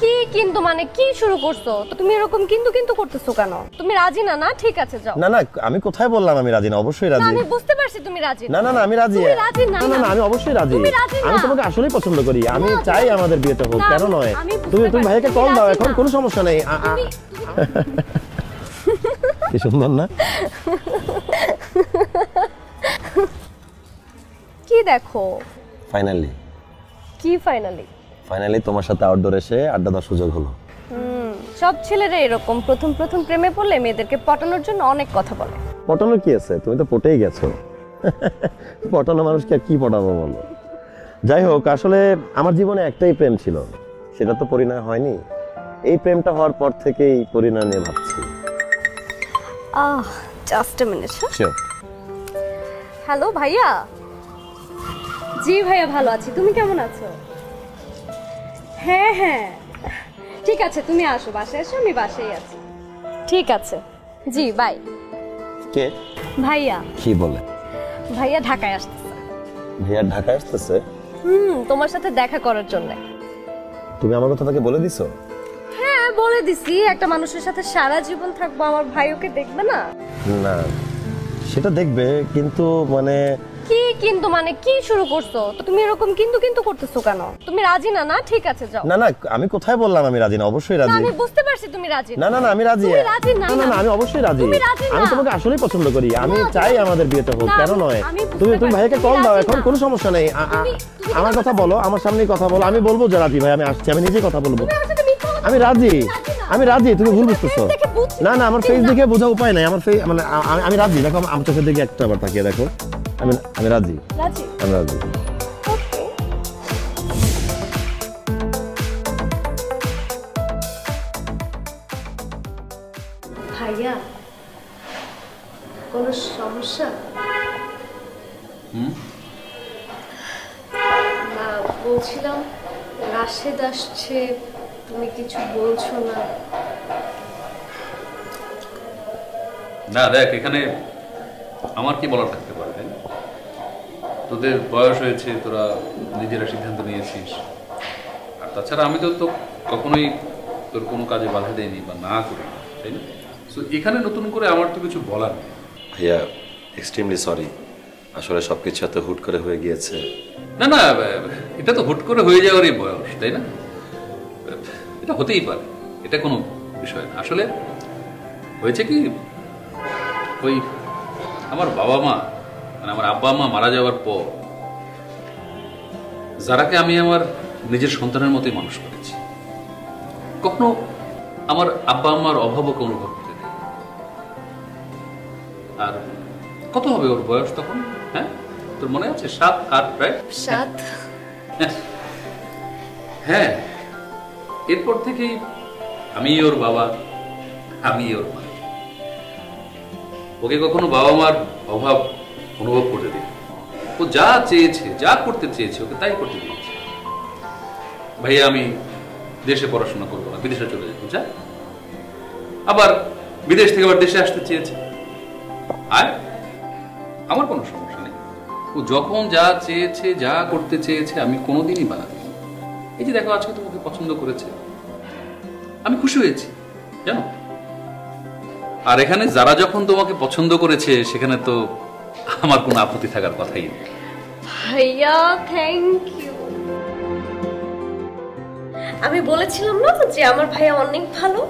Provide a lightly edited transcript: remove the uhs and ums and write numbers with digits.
কি কিন্তু মানে কি শুরু করছো? তো তুমি এরকম কিন্তু কিন্তু করতেছো কেন? তুমি রাজি না? না ঠিক আছে যাও। না না আমি কোথায় বললাম আমি রাজি না? অবশ্যই রাজি। আমি বুঝতে পারছি তুমি রাজি না। না না আমি রাজি। তুমি রাজি না? না না আমি অবশ্যই রাজি। আমি তোমাকে আসলেই পছন্দ করি। আমি চাই আমাদের বিয়েটা হোক, কেন নয়? তুমি ভাইকে কল দাও, এখন কোনো সমস্যা নেই। কি সুন্দর না? কি দেখো? ফাইনালি। কি ফাইনালি? ফাইনালি তোমার সাথে আউটডোর এসে আড্ডা দেওয়ার সুযোগ হলো। সব ছেলেরা এরকম প্রথম প্রথম প্রেমে পড়লে মেয়েদেরকে পটানোর জন্য অনেক কথা বলে। পটানোর কি আছে? তুমি তো পটেই গেছো। পটানো মানুষকে কি পটাবো বলো? যাই হোক, আসলে আমার জীবনে একটাই প্রেম ছিল, সেটা তো পরিণয় হয়নি। এই প্রেমটা হওয়ার পর থেকেই পরিণয় নিয়ে ভাবছি। Just a minute. Sure. Hello ভাইয়া। জি ভাইয়া ভালো আছি, তুমি কেমন আছো? হ্যাঁ হ্যাঁ ঠিক আছে, তুমি আসো, বাসায় এসো, আমি বাসায় আছি। ঠিক আছে, জি বাই। কে? ভাইয়া। কি বলে? ভাইয়া ঢাকায় আসতেছে। ভাইয়া ঢাকায় আসতেছে? তোমার সাথে দেখা করার জন্য। তুমি আমার কথা তাকে বলে দিছো? হ্যাঁ বলে দিছি, একটা মানুষের সাথে সারা জীবন থাকবো, আমার ভাই ওকে দেখবে না? না সেটা দেখবে, কিন্তু মানে কি কিন্তু মানে কি শুরু করছো? তো তুমি এরকম কিন্তু কিন্তু করতেছো কেন? তুমি রাজি না? না ঠিক আছে যাও। না না আমি কোথায় বললাম আমি রাজি না? অবশ্যই রাজি। আমি বুঝতে পারছি তুমি রাজি না। না না আমি রাজি। না না আমি অবশ্যই রাজি। আমি তোমাকে আসলেই পছন্দ করি। আমি চাই আমাদের বিয়েটা হোক, কেন নয়? তুমি ভাইকে কল দাও, এখন কোনো সমস্যা নেই। আমার কথা বলো, আমার সামনেই কথা বলো। আমি বলবো যে রাজি ভাই, আমি আসছি, আমি নিজেই কথা বলবো। আমি রাজি। আমি রাজি, তুমি ভুল বুঝতেছো। না না আমার ফেস দেখে বোঝা উপায় নাই। আমার ফেস মানে আমি রাজি। দেখো আমার চোখের দিকে একটা বার তাকিয়ে দেখো। আমি রাজি। আমি রাজি। ভাইয়া কোনো সমস্যা? না বলছিলাম রাশেদ আসছে, তুমি কিছু বলছো না? না দেখ, এখানে আমার কি বলার থাকতে পারে? তাই না? তোদের বয়স হয়েছে, তোরা নিজেরা সিদ্ধান্ত নিয়েছিস, আর তাছাড়া আমি তো কখনোই তোর কোনো কাজে বাধা দেয়নি বা না করি, তাই না? সো এখানে নতুন করে আমার তো কিছু বলার নেই। ভাইয়া এক্সট্রিমলি সরি, আসলে সবকিছু এত হুট করে হয়ে গিয়েছে। না না এটা তো হুট করে হয়ে যাওয়ারই বয়স, তাই না? এটা হতেই পারে, এটা কোনো বিষয় না। আসলে হয়েছে কি, ওই আমার বাবা মা মানে আমার আব্বা মা মারা যাওয়ার পর যারাকে আমি আমার নিজের সন্তানের মতোই মানুষ করেছি, কখনো আমার আব্বা আম্মার অভাবকে অনুভব করতে দেয়। আর কত হবে ওর বয়স তখন? হ্যাঁ তোর মনে আছে? 7-8, রাইট? 7। হ্যাঁ, এরপর থেকেই আমি ওর বাবা, আমি ওর মা। ওকে কখনো বাবা মার অভাব অনুভব করতে দিই। ও যা চেয়েছে, যা করতে চেয়েছে, ওকে তাই করতে দিয়েছে। ভাইয়া আমি দেশে পড়াশোনা করবো না, বিদেশে চলে যেতে চাই, আবার বিদেশ থেকে আবার দেশে আসতে চেয়েছে। আর আমার কোনো সমস্যা নেই, ও যখন যা চেয়েছে, যা করতে চেয়েছে, আমি কোনোদিনই বাধা দিই। এই যে দেখো আজকে তোমাকে পছন্দ করেছে, আমি খুশি হয়েছি জানো। আর এখানে যারা যখন তোমাকে পছন্দ করেছে সেখানে তো আমার কোনো আপত্তি থাকার কথাই নেই। ভাইয়া থ্যাংক ইউ। আমি বলেছিলাম না যে আমার ভাইয়া অনেক ভালো।